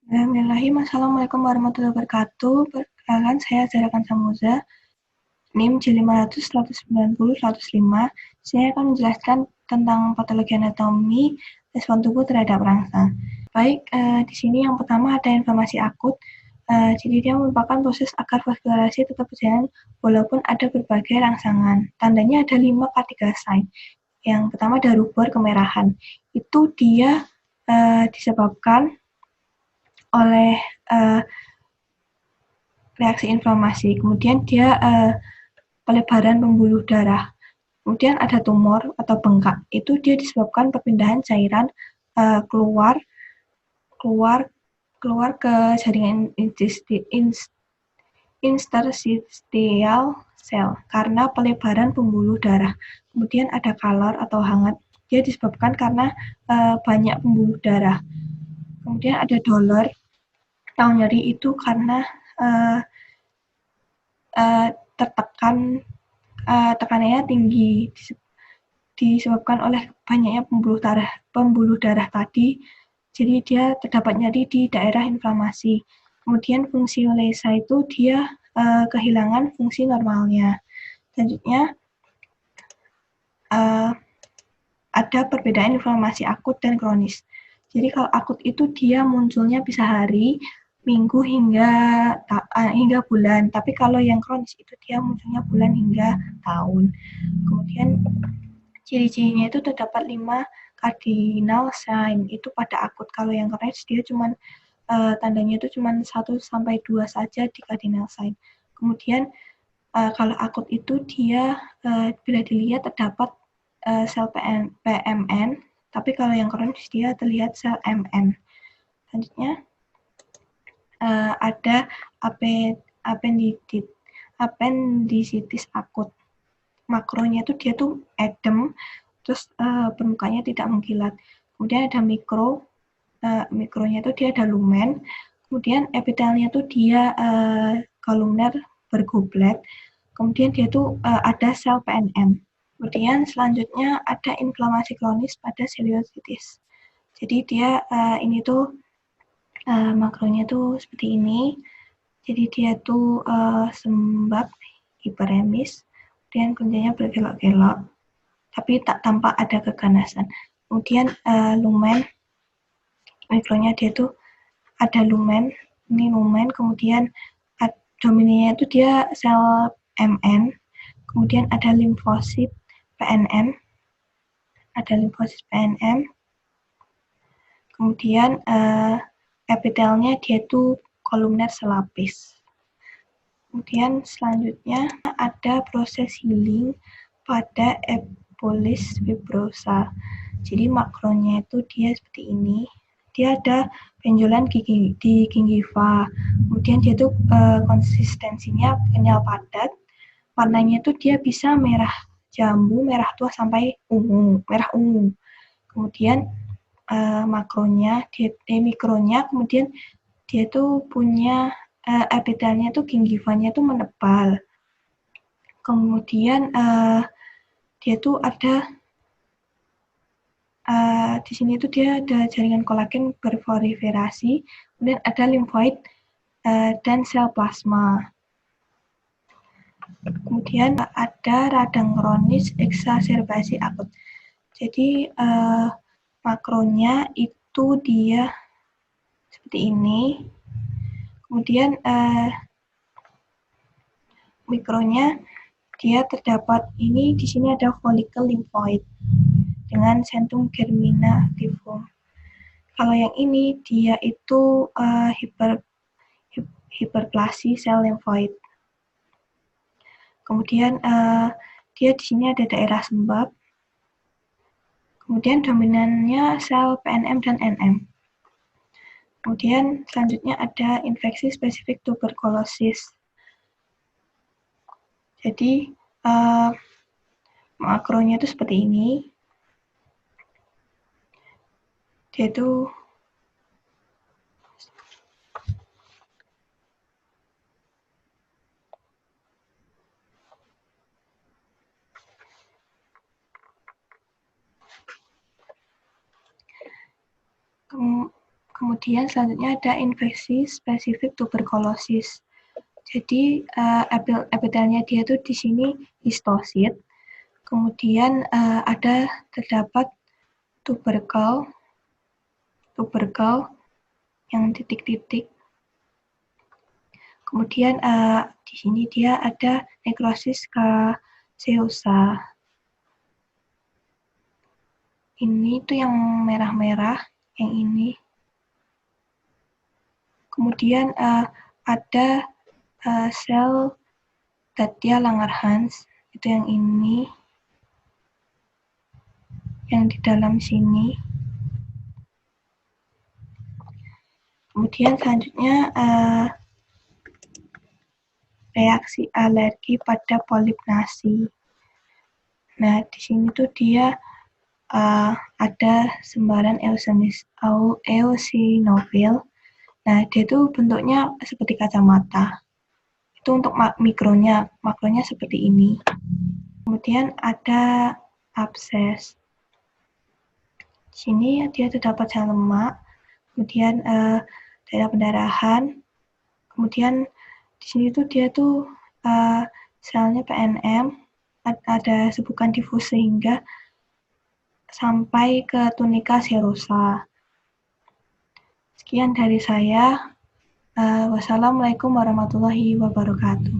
Bismillahirrahmanirrahim. Assalamualaikum warahmatullahi wabarakatuh. Perkenalkan, saya Zahra Samuza, NIM J500-190-105. Saya akan menjelaskan tentang patologi anatomi respon tubuh terhadap rangsang. Baik, di sini yang pertama ada inflamasi akut. Jadi dia merupakan proses agar vaskularasi tetap berjalan walaupun ada berbagai rangsangan. Tandanya ada 5 cardinal sign. Yang pertama ada rubor kemerahan. Itu dia disebabkan oleh reaksi inflamasi. Kemudian dia pelebaran pembuluh darah. Kemudian ada tumor atau bengkak. Itu dia disebabkan perpindahan cairan keluar ke jaringan interstitial cell karena pelebaran pembuluh darah. Kemudian ada kalor atau hangat. Dia disebabkan karena banyak pembuluh darah. Kemudian ada dolor atau nyeri, itu karena tertekan, tekanannya tinggi disebabkan oleh banyaknya pembuluh darah tadi. Jadi dia terdapat nyeri di daerah inflamasi. Kemudian fungsi lesa itu dia kehilangan fungsi normalnya. Selanjutnya ada perbedaan inflamasi akut dan kronis. Jadi kalau akut itu dia munculnya bisa hari, minggu hingga bulan. Tapi kalau yang kronis itu dia munculnya bulan hingga tahun. Kemudian ciri-cirinya itu terdapat 5 cardinal sign itu pada akut. Kalau yang kronis dia cuman tandanya itu cuma 1-2 saja di cardinal sign. Kemudian kalau akut itu dia bila dilihat terdapat sel PMN, tapi kalau yang kronis dia terlihat sel MN. Selanjutnya ada appendicitis akut. Makronya itu dia tuh edem, terus permukaannya tidak mengkilat. Kemudian ada mikronya itu dia ada lumen. Kemudian epitelnya itu dia kolumner bergoblet. Kemudian dia tuh ada sel PNM. Kemudian selanjutnya ada inflamasi kronis pada cellulitis. Jadi dia ini tuh makronya tuh seperti ini. Jadi dia tuh sembab hiperemis. Kemudian kuncinya berkelok-kelok, tapi tak tampak ada keganasan. Kemudian lumen, mikronya dia tuh ada lumen, ini lumen. Kemudian dominannya itu dia sel MN. Kemudian ada limfosit PNM, kemudian epitelnya dia tuh kolumner selapis. Kemudian selanjutnya ada proses healing pada epipolis fibrosa. Jadi makronya itu dia seperti ini. Dia ada benjolan di gingiva. Kemudian dia tuh konsistensinya kenyal padat. Warnanya itu dia bisa merah jambu, merah tua sampai merah ungu. Kemudian mikronya, kemudian dia tuh punya epitelnya tuh gingivanya tuh menebal. Kemudian dia tuh ada di sini tuh dia ada jaringan kolagen berproliferasi, kemudian ada limfoid dan sel plasma. Kemudian ada radang kronis eksaserbasi akut. Jadi makronya itu dia seperti ini. Kemudian mikronya dia terdapat ini, di sini ada folikel limfoid dengan centrum germinativum. Kalau yang ini dia itu hiperplasi sel limfoid. Kemudian dia di sini ada daerah sembab. Kemudian dominannya sel PNM dan NM. Kemudian selanjutnya ada infeksi spesifik tuberkulosis. Jadi makronya itu seperti ini. Dia itu Kemudian selanjutnya ada infeksi spesifik tuberkulosis. Jadi epitelnya dia tuh di sini histosit. Kemudian terdapat tuberkel yang titik-titik. Kemudian di sini dia ada nekrosis caseosa. Ini tuh yang merah-merah, yang ini. Kemudian ada sel Tatia Langerhans, itu yang ini, yang di dalam sini. Kemudian selanjutnya reaksi alergi pada polip nasi. Nah, di sini tuh dia ada sembaran eosinophil. Nah, dia tuh bentuknya seperti kacamata. Itu untuk mikronya seperti ini. Kemudian ada abses. Di sini dia terdapat sel lemak, kemudian daerah pendarahan, kemudian di sini tuh dia tuh selnya PNM, ada sebukan difus sehingga sampai ke tunika serosa. Sekian dari saya. Wassalamualaikum warahmatullahi wabarakatuh.